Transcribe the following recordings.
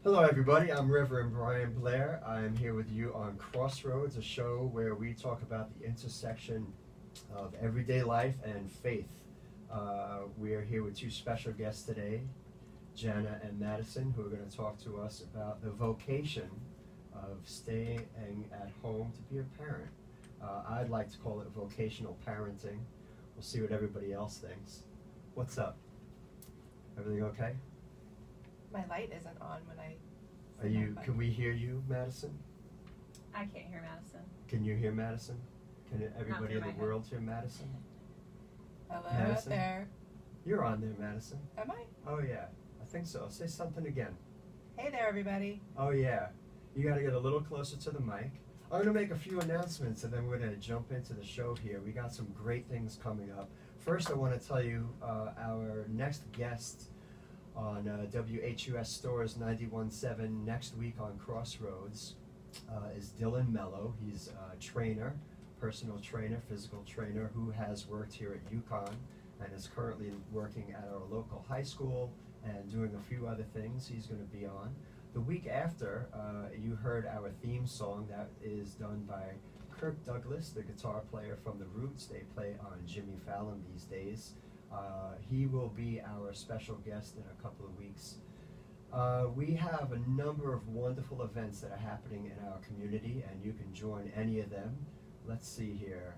Hello everybody, I'm Reverend Brian Blayer. I'm here with you on Crossroads, a show where we talk about the intersection of everyday life and faith. We are here with two special guests today, Janna and Madison, who are going to talk to us about the vocation of staying at home to be a parent. I'd like to call it vocational parenting. We'll see what everybody else thinks. What's up? Everything okay? My light isn't on when I. Are you? Can we hear you, Madison? I can't hear Madison. Can you hear Madison? Can everybody in the world hear Madison? Hello Madison? out there. You're on there, Madison. Am I? Oh yeah, I think so. Say something again. Hey there, everybody. Oh yeah, you got to get a little closer to the mic. I'm going to make a few announcements and then we're going to jump into the show here. We got some great things coming up. First, I want to tell you our next guest on WHUS Stores 91.7 next week on Crossroads is Dylan Mello. He's a trainer, personal trainer, physical trainer who has worked here at UConn and is currently working at our local high school and doing a few other things. He's going to be on. The week after, you heard our theme song that is done by Kirk Douglas, the guitar player from The Roots. They play on Jimmy Fallon these days. He will be our special guest in a couple of weeks. We have a number of wonderful events that are happening in our community, and you can join any of them. Let's see here.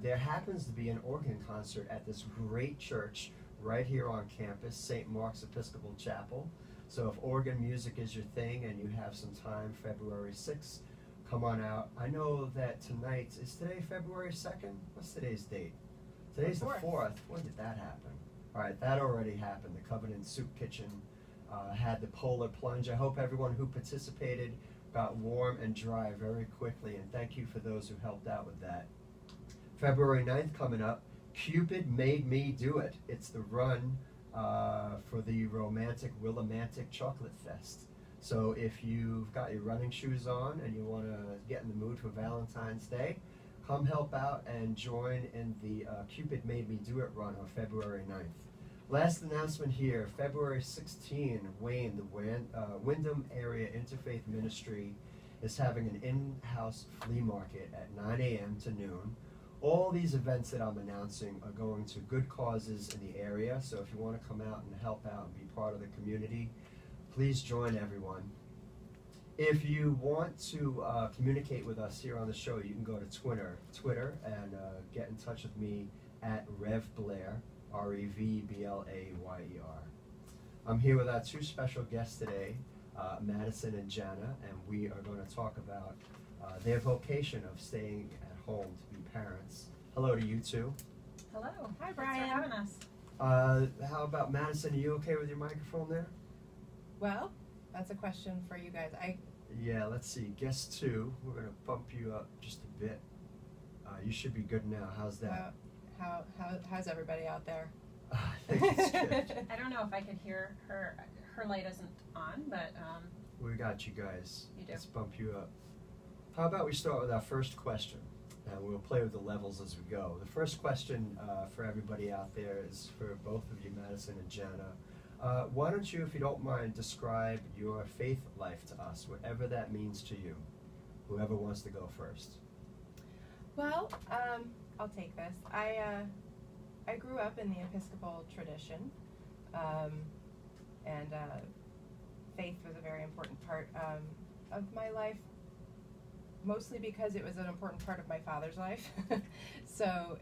There happens to be an organ concert at this great church right here on campus, St. Mark's Episcopal Chapel. So if organ music is your thing and you have some time, February 6th, come on out. I know that tonight, is today February 2nd? What's today's date? Today's the 4th. When did that happen? All right, that already happened. The Covenant Soup Kitchen had the polar plunge. I hope everyone who participated got warm and dry very quickly, and thank you for those who helped out with that. February 9th coming up, Cupid Made Me Do It. It's the run for the romantic Willimantic Chocolate Fest. So if you've got your running shoes on and you want to get in the mood for Valentine's Day, come help out and join in the Cupid Made Me Do It run on February 9th. Last announcement here, February 16, Wayne, the Wyndham Area Interfaith Ministry is having an in-house flea market at 9 a.m. to noon. All these events that I'm announcing are going to good causes in the area, so if you want to come out and help out and be part of the community, please join everyone. If you want to communicate with us here on the show, you can go to Twitter and get in touch with me at Rev Blayer, REVBLAYER. I'm here with our two special guests today, Madison and Janna, and we are going to talk about their vocation of staying at home to be parents. Hello to you two. Hello. Hi, Brian. Thanks for having us. How about Madison? Are you okay with your microphone there? Well, that's a question for you guys. Yeah, let's see. Guest two, we're going to bump you up just a bit. You should be good now. How's that? How's everybody out there? I think it's good. I don't know if I could hear her. Her light isn't on, but We got you guys. You do. Let's bump you up. How about we start with our first question, and we'll play with the levels as we go. The first question for everybody out there is for both of you, Madison and Janna. Why don't you, if you don't mind, describe your faith life to us, whatever that means to you. Whoever wants to go first. Well, I'll take this. I grew up in the Episcopal tradition, and faith was a very important part of my life, mostly because it was an important part of my father's life. So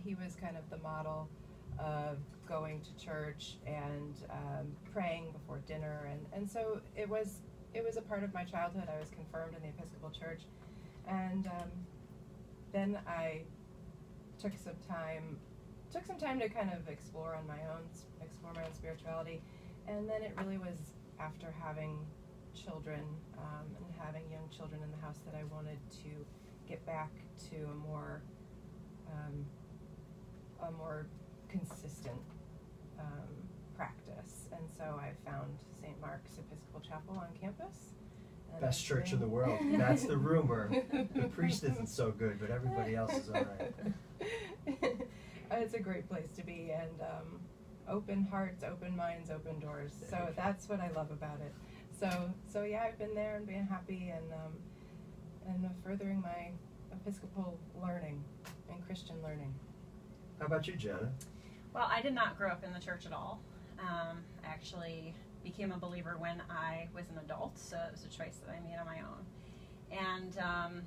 he was kind of the model of going to church and praying before dinner, and so it was a part of my childhood. I was confirmed in the Episcopal Church, and then I took some time to kind of explore my own spirituality, and then it really was after having children and having young children in the house that I wanted to get back to a more consistent practice, and so I found St. Mark's Episcopal Chapel on campus. Best church in the world. That's the rumor. The priest isn't so good, but everybody else is all right. It's a great place to be, and open hearts, open minds, open doors. So that's what I love about it. So yeah, I've been there and been happy and furthering my Episcopal learning and Christian learning. How about you, Janna? Well, I did not grow up in the church at all. I actually became a believer when I was an adult, so it was a choice that I made on my own. And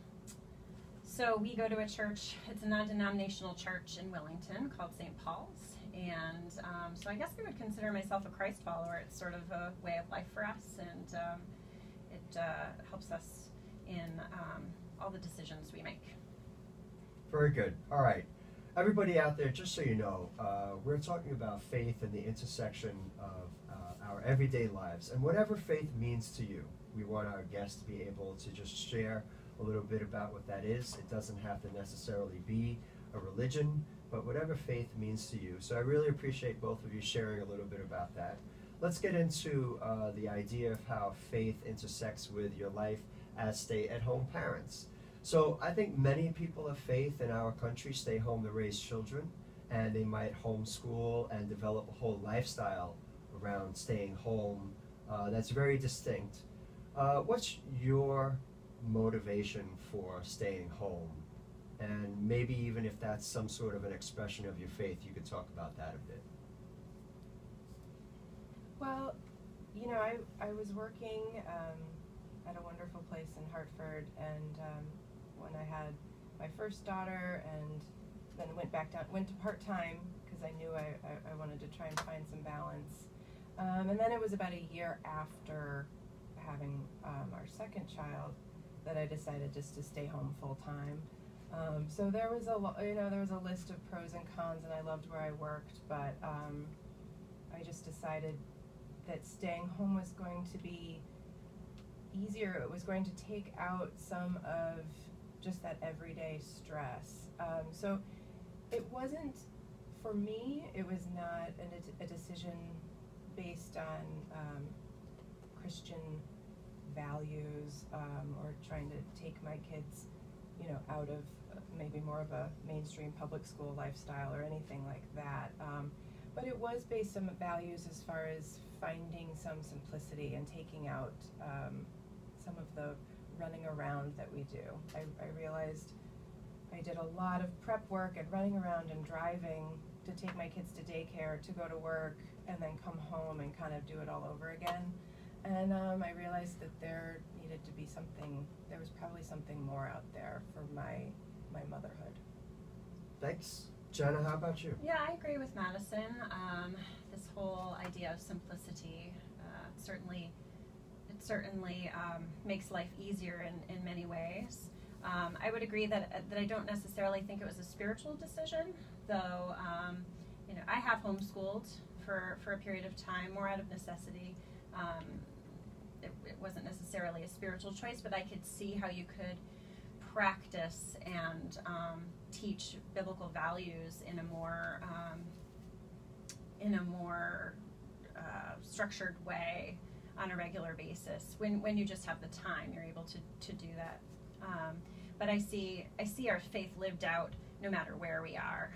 so we go to a church. It's a non-denominational church in Wellington called St. Paul's. And so I guess I would consider myself a Christ follower. It's sort of a way of life for us, and it helps us in all the decisions we make. Very good. All right. Everybody out there, just so you know, we're talking about faith and the intersection of our everyday lives. And whatever faith means to you, we want our guests to be able to just share a little bit about what that is. It doesn't have to necessarily be a religion, but whatever faith means to you. So I really appreciate both of you sharing a little bit about that. Let's get into the idea of how faith intersects with your life as stay-at-home parents. So I think many people of faith in our country stay home to raise children, and they might homeschool and develop a whole lifestyle around staying home that's very distinct. What's your motivation for staying home? And maybe even if that's some sort of an expression of your faith, you could talk about that a bit. Well, you know, I was working at a wonderful place in Hartford, and when I had my first daughter, and then went to part-time because I knew I wanted to try and find some balance. And then it was about a year after having our second child that I decided just to stay home full-time. So there was there was a list of pros and cons, and I loved where I worked, but I just decided that staying home was going to be easier. It was going to take out some of just that everyday stress. So it wasn't, for me, it was not a decision based on Christian values or trying to take my kids, you know, out of maybe more of a mainstream public school lifestyle or anything like that. But it was based on values as far as finding some simplicity and taking out some of the running around that we do. I realized I did a lot of prep work and running around and driving to take my kids to daycare, to go to work, and then come home and kind of do it all over again. And I realized that there needed to be something, there was probably something more out there for my motherhood. Thanks. Janna, how about you? Yeah, I agree with Madison. This whole idea of simplicity certainly makes life easier in many ways. I would agree that I don't necessarily think it was a spiritual decision, though. You know, I have homeschooled for a period of time, more out of necessity. It wasn't necessarily a spiritual choice, but I could see how you could practice and teach biblical values in a more structured way on a regular basis. When you just have the time, you're able to do that. But I see our faith lived out no matter where we are.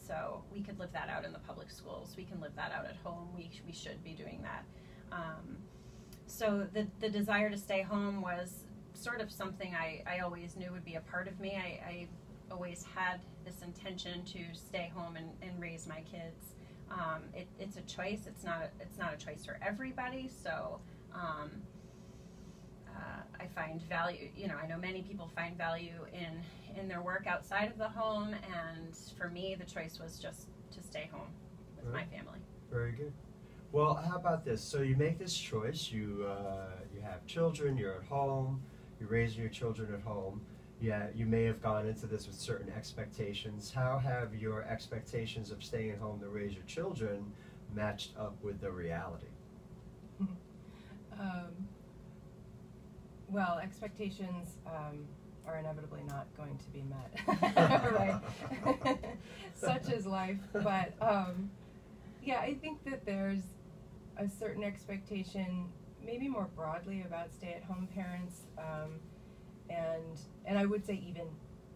So we could live that out in the public schools. We can live that out at home. We should be doing that. So the desire to stay home was sort of something I always knew would be a part of me. I always had this intention to stay home and raise my kids. It's a choice. It's not a choice for everybody. So I find value. You know, I know many people find value in their work outside of the home, and for me, the choice was just to stay home with my family. Very good. Well, how about this? So you make this choice. You have children. You're at home. You're raising your children at home. Yeah, you may have gone into this with certain expectations. How have your expectations of staying at home to raise your children matched up with the reality? Well, expectations are inevitably not going to be met, right? Such is life. But yeah, I think that there's a certain expectation, maybe more broadly, about stay-at-home parents. And I would say, even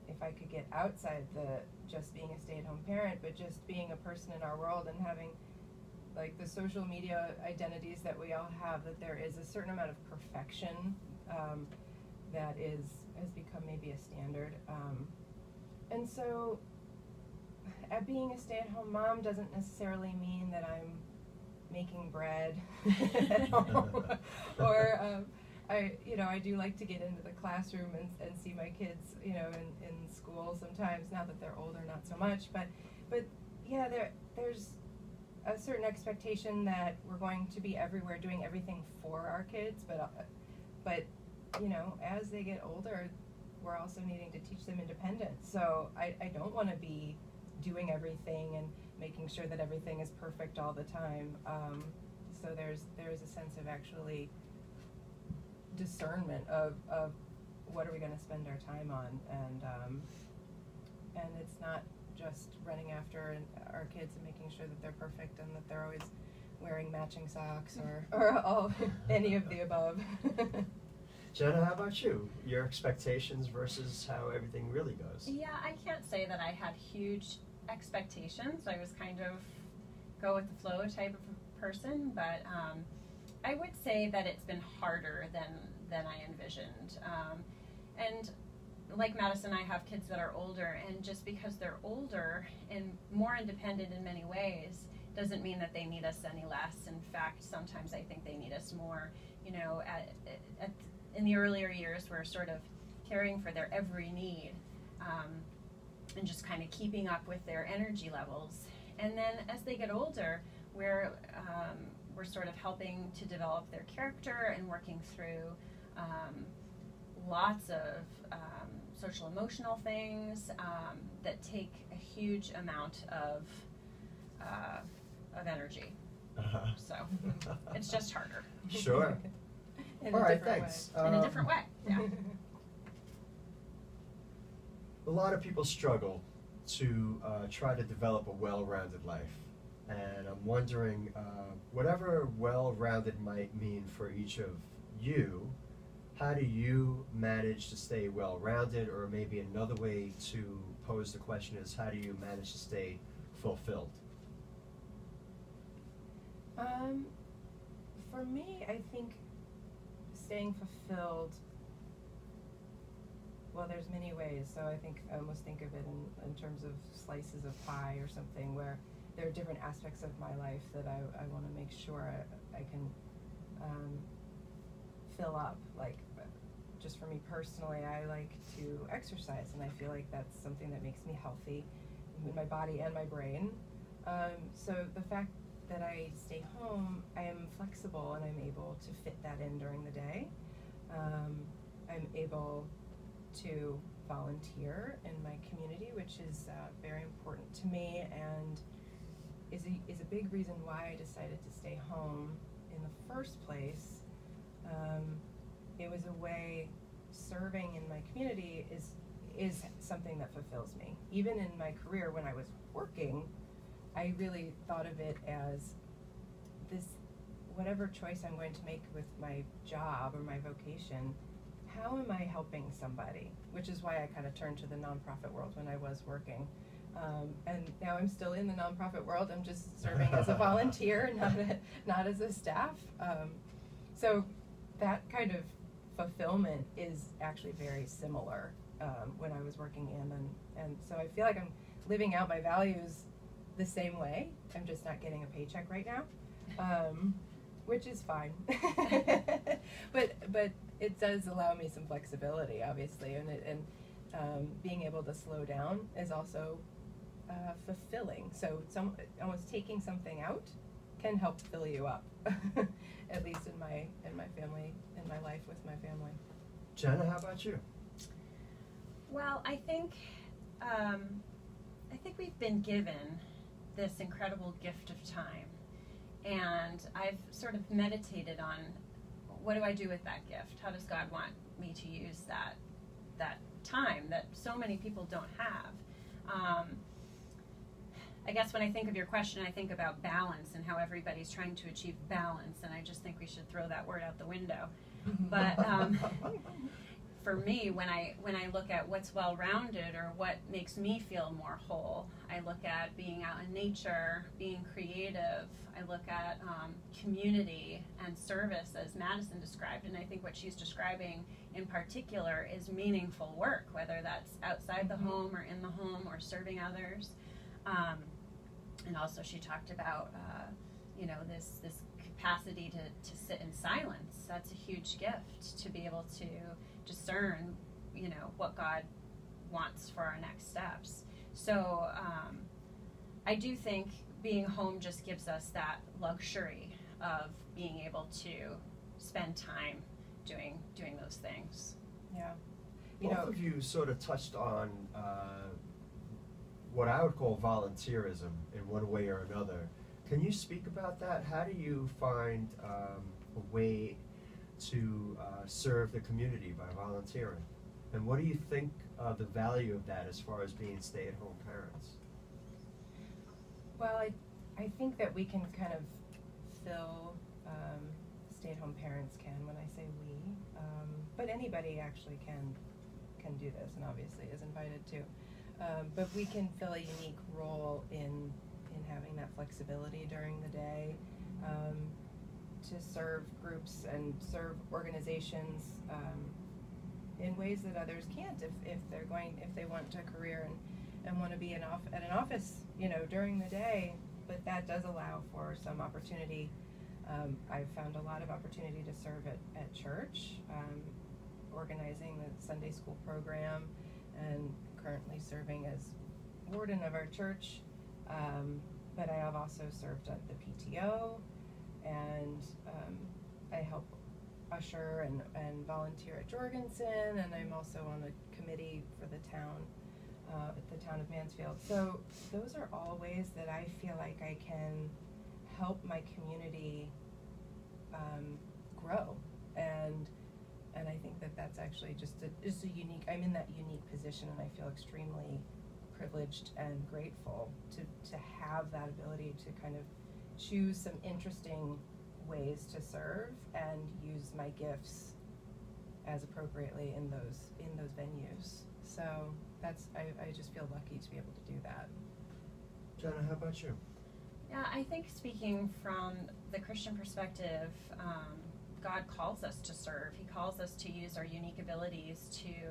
if I could get outside the just being a stay-at-home parent, but just being a person in our world and having like the social media identities that we all have, that there is a certain amount of perfection that has become maybe a standard. And so being a stay-at-home mom doesn't necessarily mean that I'm making bread at home, or I do like to get into the classroom and see my kids, in school sometimes. Now that they're older, not so much, but yeah, there's a certain expectation that we're going to be everywhere doing everything for our kids, but as they get older, we're also needing to teach them independence. So I don't want to be doing everything and making sure that everything is perfect all the time. So there's a sense of actually discernment of what are we going to spend our time on, and it's not just running after our kids and making sure that they're perfect and that they're always wearing matching socks or all any of the above. Janna, how about you? Your expectations versus how everything really goes? Yeah, I can't say that I had huge expectations. I was kind of go with the flow type of person, but I would say that it's been harder than I envisioned. And like Madison, I have kids that are older, and just because they're older and more independent in many ways doesn't mean that they need us any less. In fact, sometimes I think they need us more. In the earlier years, we're sort of caring for their every need and just kind of keeping up with their energy levels. And then as they get older, we're sort of helping to develop their character and working through lots of social emotional things that take a huge amount of energy. So it's just harder. Sure. All right, thanks. In a different way, yeah. A lot of people struggle to try to develop a well-rounded life. And I'm wondering, whatever well-rounded might mean for each of you, how do you manage to stay well-rounded? Or maybe another way to pose the question is, how do you manage to stay fulfilled? For me, I think staying fulfilled, well, there's many ways. So I think I almost think of it in terms of slices of pie or something, where there are different aspects of my life that I want to make sure I can fill up. Like, just for me personally, I like to exercise, and I feel like that's something that makes me healthy in my body and my brain. So the fact that I stay home, I am flexible and I'm able to fit that in during the day. I'm able to volunteer in my community, which is very important to me, and is a big reason why I decided to stay home in the first place. It was a way, serving in my community is something that fulfills me. Even in my career when I was working, I really thought of it as this, whatever choice I'm going to make with my job or my vocation, how am I helping somebody? Which is why I kind of turned to the nonprofit world when I was working. And now I'm still in the nonprofit world. I'm just serving as a volunteer, not as a staff. So that kind of fulfillment is actually very similar when I was working in, and so I feel like I'm living out my values the same way. I'm just not getting a paycheck right now, which is fine. but it does allow me some flexibility, obviously, and being able to slow down is also fulfilling. So almost taking something out can help fill you up, at least in my family, in my life with my family. Janna, how about you? Well, I think we've been given this incredible gift of time, and I've sort of meditated on, what do I do with that gift? How does God want me to use that time that so many people don't have? I guess when I think of your question, I think about balance and how everybody's trying to achieve balance, and I just think we should throw that word out the window. But for me, when I look at what's well-rounded or what makes me feel more whole, I look at being out in nature, being creative. I look at community and service, as Madison described, and I think what she's describing in particular is meaningful work, whether that's outside the home or in the home or serving others. And also, she talked about this capacity to sit in silence. That's a huge gift, to be able to discern, what God wants for our next steps. So I do think being home just gives us that luxury of being able to spend time doing those things. Yeah. Both of you sort of touched on what I would call volunteerism in one way or another. Can you speak about that? How do you find a way to serve the community by volunteering? And what do you think the value of that as far as being stay-at-home parents? Well, I think that we can kind of fill, stay-at-home parents can, when I say we, but anybody actually can do this, and obviously is invited to. But we can fill a unique role in having that flexibility during the day, to serve groups and serve organizations in ways that others can't if they want a career and want to be at an office during the day. But that does allow for some opportunity. I've found a lot of opportunity to serve at church, organizing the Sunday school program, and currently serving as warden of our church. But I have also served at the PTO, and I help usher and volunteer at Jorgensen, and I'm also on the committee for the town, at the town of Mansfield. So those are all ways that I feel like I can help my community grow, and I think that that's actually just a unique. I'm in that unique position, and I feel extremely privileged and grateful to have that ability to kind of choose some interesting ways to serve and use my gifts as appropriately in those venues. So I just feel lucky to be able to do that. Janna, how about you? Yeah, I think speaking from the Christian perspective, God calls us to serve. He calls us to use our unique abilities to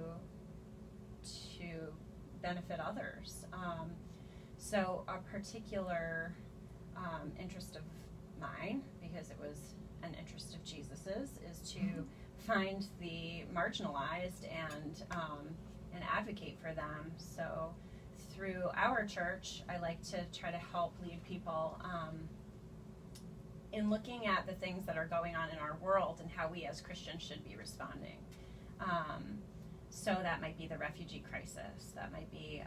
benefit others. So a particular interest of mine, because it was an interest of Jesus's, is to find the marginalized and advocate for them. So through our church, I like to try to help lead people in looking at the things that are going on in our world and how we as Christians should be responding. So that might be the refugee crisis. That might be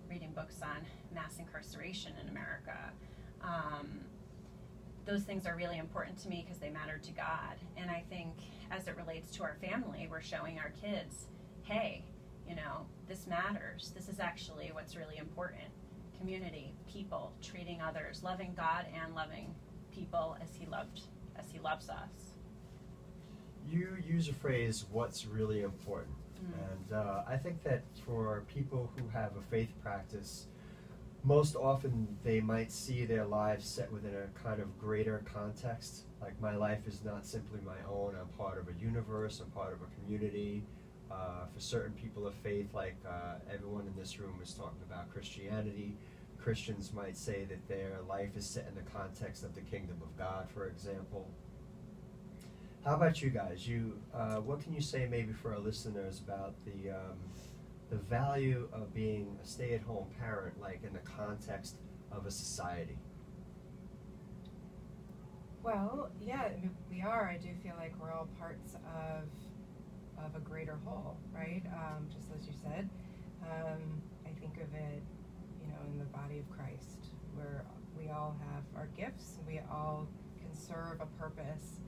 reading books on mass incarceration in America. Those things are really important to me because they matter to God. And I think as it relates to our family, we're showing our kids, hey, this matters. This is actually what's really important. Community, people, treating others, loving God and loving people as he loves us. You use a phrase, what's really important. And I think that for people who have a faith practice, most often they might see their lives set within a kind of greater context. Like, my life is not simply my own. I'm part of a universe. I'm part of a community. For certain people of faith, like everyone in this room is talking about Christianity, Christians might say that their life is set in the context of the kingdom of God, for example. How about you guys? What can you say maybe for our listeners about the value of being a stay-at-home parent, like in the context of a society? Well, yeah, we are. I do feel like we're all parts of a greater whole, right? Just as you said, I think of it, in the body of Christ, where we all have our gifts, we all can serve a purpose,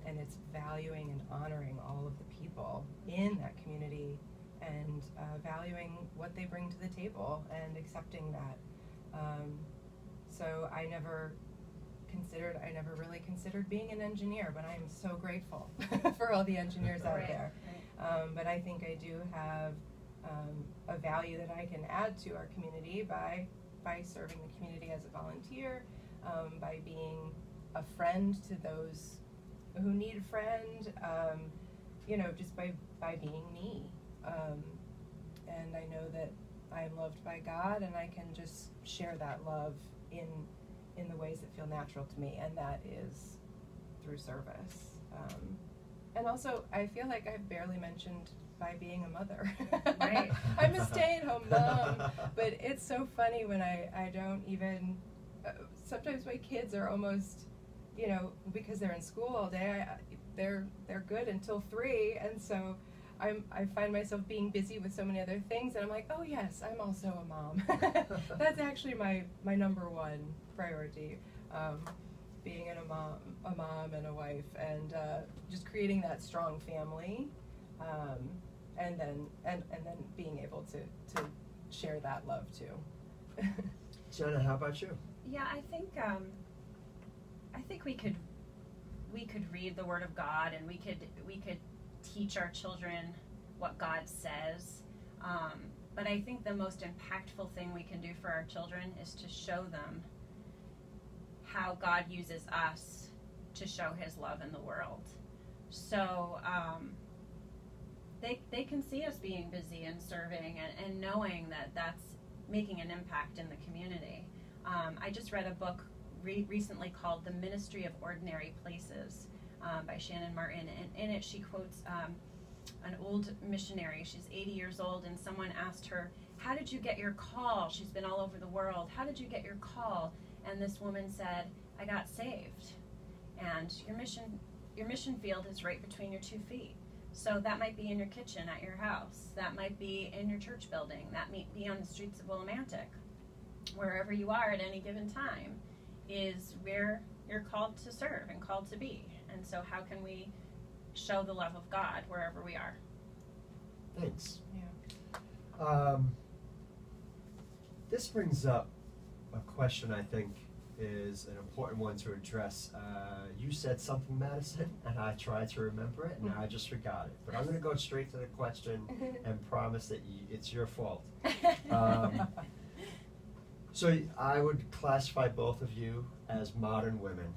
and it's valuing and honoring all of the people in that community, and valuing what they bring to the table and accepting that. So I never I never really considered being an engineer, but I am so grateful for all the engineers out there. Right. But I think I do have a value that I can add to our community by serving the community as a volunteer, by being a friend to those who need a friend, just by being me. And I know that I am loved by God, and I can just share that love in the ways that feel natural to me, and that is through service. And also, I feel like I've barely mentioned by being a mother. Right. I'm a stay-at-home mom, but it's so funny when I don't even, sometimes my kids are almost, because they're in school all day, they're good until 3, and so I find myself being busy with so many other things, and I'm like, oh yes, I'm also a mom. That's actually my number one priority, being a mom and a wife, and just creating that strong family, and then being able to share that love too. Janna, how about you? Yeah, I think we could read the Word of God, and we could teach our children what God says. But I think the most impactful thing we can do for our children is to show them how God uses us to show His love in the world. So they can see us being busy and serving and knowing that that's making an impact in the community. I just read a book recently called The Ministry of Ordinary Places by Shannon Martin, and in it she quotes an old missionary. She's 80 years old, and someone asked her, how did you get your call? She's been all over the world. How did you get your call? And this woman said, I got saved. And your mission field is right between your 2 feet. So that might be in your kitchen at your house. That might be in your church building. That might be on the streets of Willimantic. Wherever you are at any given time is where you're called to serve and called to be. And so how can we show the love of God wherever we are? Thanks. Yeah. This brings up a question I think is an important one to address. You said something, Madison, and I tried to remember it, and now I just forgot it. But I'm going to go straight to the question and promise that it's your fault. So I would classify both of you as modern women,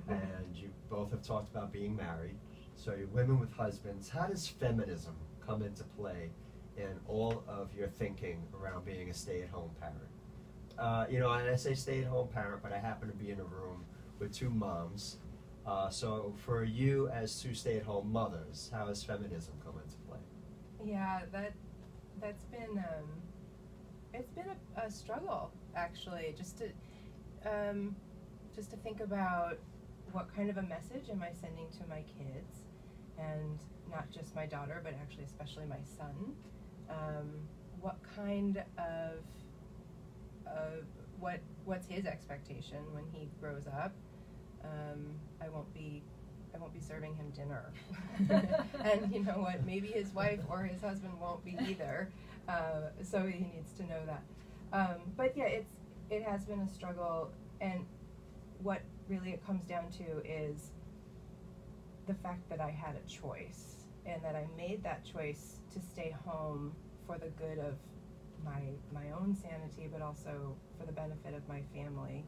and you both have talked about being married. So you're women with husbands. How does feminism come into play in all of your thinking around being a stay-at-home parent? And I say stay-at-home parent, but I happen to be in a room with 2 moms. So for you as 2 stay-at-home mothers, how has feminism come into play? Yeah, that's been it's been a struggle, actually, just to think about what kind of a message am I sending to my kids, and not just my daughter, but actually especially my son. What kind of what's his expectation when he grows up? I won't be serving him dinner, and you know what? Maybe his wife or his husband won't be either. So he needs to know that. But yeah, it has been a struggle, and what really it comes down to is the fact that I had a choice, and that I made that choice to stay home for the good of my own sanity, but also for the benefit of my family.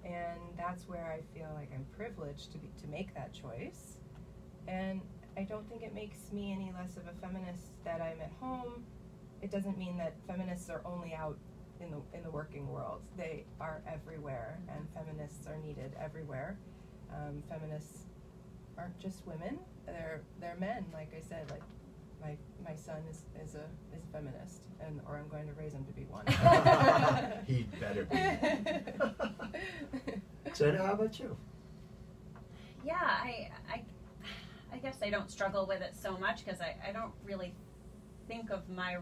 And that's where I feel like I'm privileged to make that choice. And I don't think it makes me any less of a feminist that I'm at home. It doesn't mean that feminists are only out in the working world. They are everywhere, and feminists are needed everywhere. Feminists aren't just women; they're men. Like I said, like my son is a feminist, or I'm going to raise him to be one. He'd better be. Janna, how about you? Yeah, I guess I don't struggle with it so much because I don't really think of my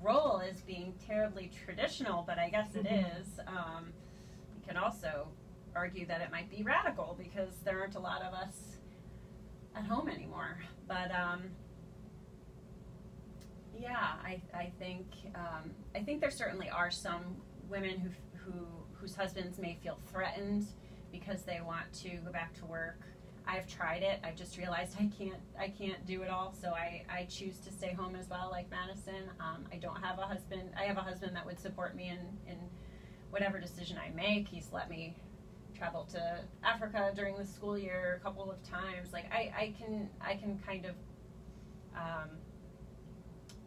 role as being terribly traditional, but I guess it is. You can also argue that it might be radical because there aren't a lot of us at home anymore. But yeah, I think there certainly are some women whose husbands may feel threatened because they want to go back to work. I've tried it. I've just realized I can't do it all. So I choose to stay home as well, like Madison. I don't have a husband. I have a husband that would support me in whatever decision I make. He's let me travel to Africa during the school year a couple of times. Like I can kind of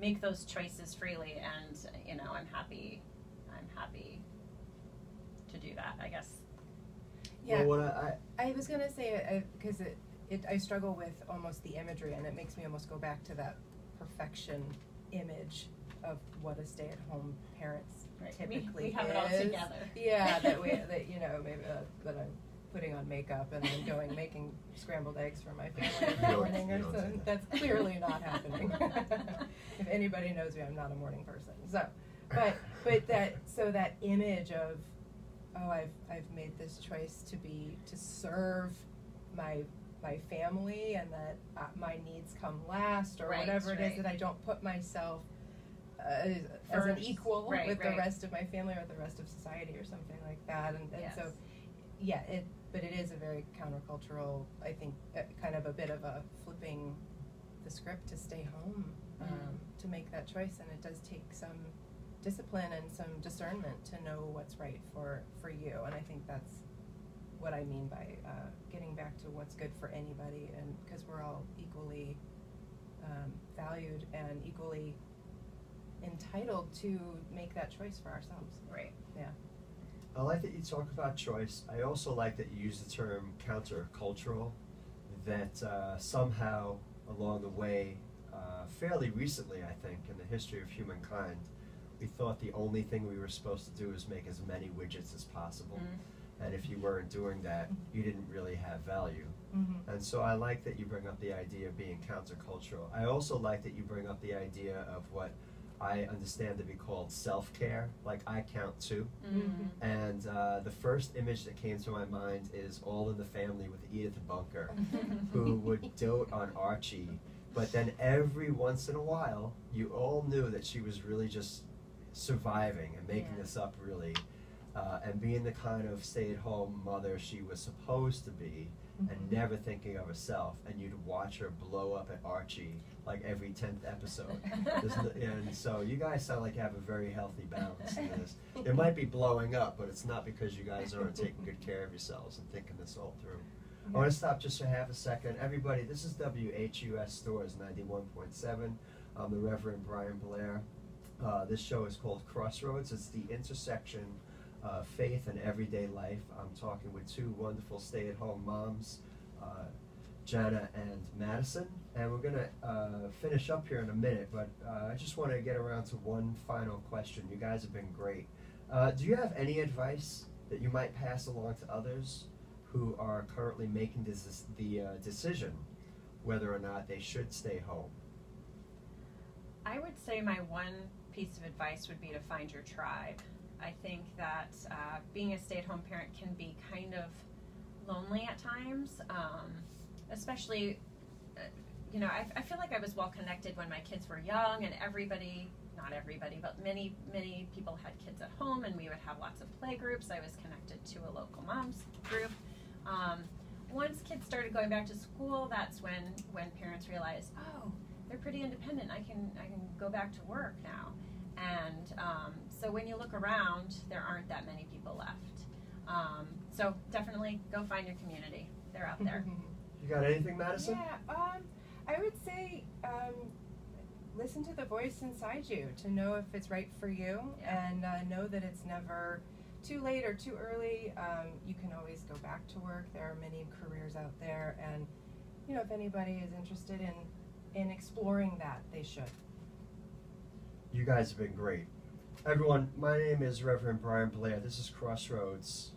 make those choices freely, and you know, I'm happy to do that, I guess. Yeah, well, what I was gonna say, because I struggle with almost the imagery, and it makes me almost go back to that perfection image of what a stay-at-home parent's typically we have is. it all together. Yeah, that you know, maybe that I'm putting on makeup and then going making scrambled eggs for my family in the morning or something. That's clearly not happening. If anybody knows me, I'm not a morning person. So, but that image of, oh, I've made this choice to serve my family, and that my needs come last, or whatever it is, that I don't put myself as an equal with the rest of my family or the rest of society or something like that. And yes. So, yeah, but it is a very countercultural, I think, kind of a bit of a flipping the script to stay home, to make that choice, and it does take some discipline and some discernment to know what's right for you. And I think that's what I mean by getting back to what's good for anybody, and because we're all equally valued and equally entitled to make that choice for ourselves. Right. Yeah. I like that you talk about choice. I also like that you use the term countercultural, that somehow along the way, fairly recently, I think, in the history of humankind, we thought the only thing we were supposed to do is make as many widgets as possible. And if you weren't doing that, you didn't really have value. And so I like that you bring up the idea of being countercultural. I also like that you bring up the idea of what I understand to be called self-care. Like, I count too. And the first image that came to my mind is All in the Family with Edith Bunker, who would dote on Archie. But then every once in a while, you all knew that she was really just surviving and making this up, really, and being the kind of stay-at-home mother she was supposed to be, and never thinking of herself. And you'd watch her blow up at Archie like every 10th episode. And so you guys sound like you have a very healthy balance in this. It might be blowing up, but it's not because you guys aren't taking good care of yourselves and thinking this all through. I want to stop just for half a second. Everybody, this is WHUS Stores 91.7. I'm the Reverend Brian Blayer. This show is called Crossroads. It's the intersection of faith and everyday life. I'm talking with two wonderful stay-at-home moms, Janna and Madison, and we're going to finish up here in a minute, but I just want to get around to one final question. You guys have been great. Do you have any advice that you might pass along to others who are currently making the decision whether or not they should stay home? I would say my one piece of advice would be to find your tribe. I think that being a stay-at-home parent can be kind of lonely at times, especially, you know, I feel like I was well connected when my kids were young, and everybody, not everybody, but many people had kids at home, and we would have lots of play groups. I was connected to a local mom's group. Once kids started going back to school, that's when parents realized, oh, they're pretty independent. I can go back to work now. And so when you look around, there aren't that many people left. So definitely go find your community. They're out there. You got anything, Madison? Yeah, I would say listen to the voice inside you to know if it's right for you, and know that it's never too late or too early. You can always go back to work. There are many careers out there, and you know, if anybody is interested in exploring that, they should. You guys have been great. Everyone, my name is Reverend Brian Blayer. This is Crossroads.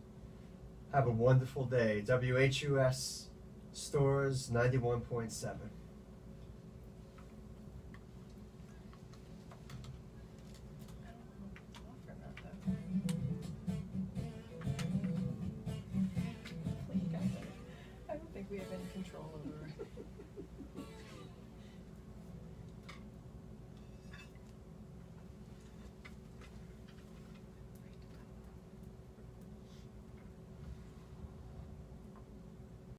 Have a wonderful day. WHUS Stores 91.7. I don't think we have any control over